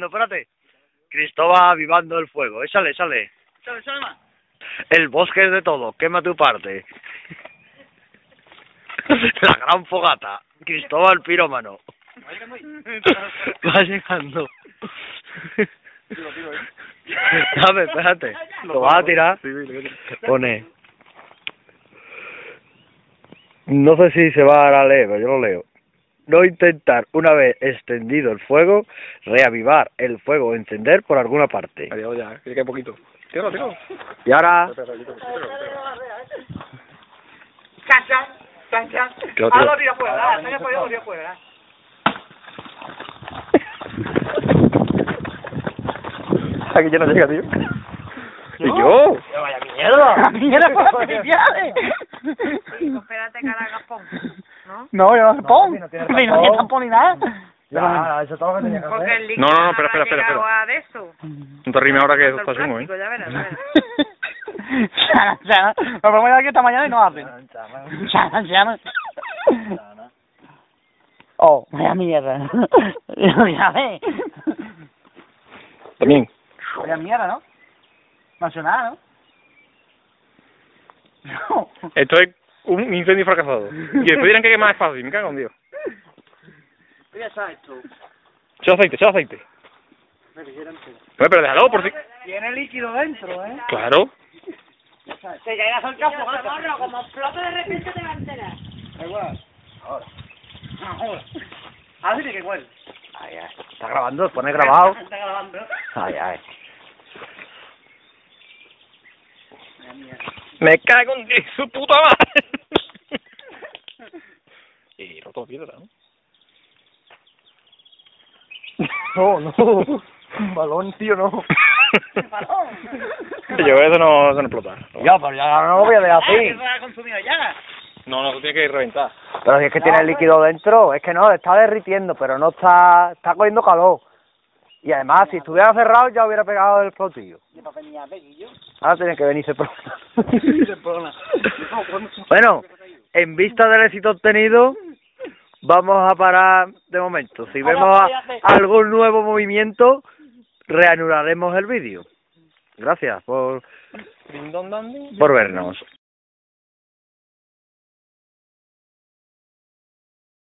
avivando, espérate. Cristóbal avivando el fuego. Échale. Sale más. El bosque es de todo, quema tu parte. La gran fogata. Cristóbal pirómano. Va llegando. Dame, espérate. ¿Lo vas a tirar? Pone. No sé si se va a leer, pero yo lo leo. No intentar, una vez extendido el fuego, reavivar el fuego o encender por alguna parte. Adiós ya, que quede poquito. Tíralo. Y ahora... Cancha. Tiro. Ah, lo tiro fuera, lo tiro fuera. Aquí ya no llega, tío. ¿Y yo? ¡Vaya mierda! ¡Mierda, por Espérate que haga Japón, ¿no? No, yo no tampón. No tiene No tiene tampón ni nada. Ya, eso todo lo que tenía que Porque hacer. el líquido No, habrá espera. llegado a de eso. No te rimes ahora que eso está Todo el chungo, plástico, ya verás. Nos podemos ir aquí esta mañana y no hacen. Oh, vaya mierda. Ya ves. También. Vaya mierda, ¿no? Nacional, ¿no? Esto es un incendio fracasado. Y después dirán que más es fácil, me cago en Dios. Ya sabes tú. Echa aceite. Pero déjalo, por si... Tiene líquido dentro, ¿eh? Claro. Se llega a soltar fogata. Como explote de repente te va a enterar. Da igual. Ahora. Ahora sí que igual. Ay. Está grabando, pone grabado. Está grabando. Ay. Me cago en Dios, su puta madre. Y roto piedra, ¿no? No. Un balón, tío, no. Yo eso no explota. Ya, pero ya no lo voy a dejar así. Eso ha consumido ya. No, tú tienes que reventar. Pero si es que tiene el líquido dentro, es que no, está derritiendo, pero no está cogiendo calor. Y además, si estuviera cerrado, ya hubiera pegado el flotillo. Ahora tiene que venirse por... Bueno, en vista del éxito obtenido, vamos a parar de momento. Si vemos algún nuevo movimiento, reanudaremos el vídeo. Gracias por vernos.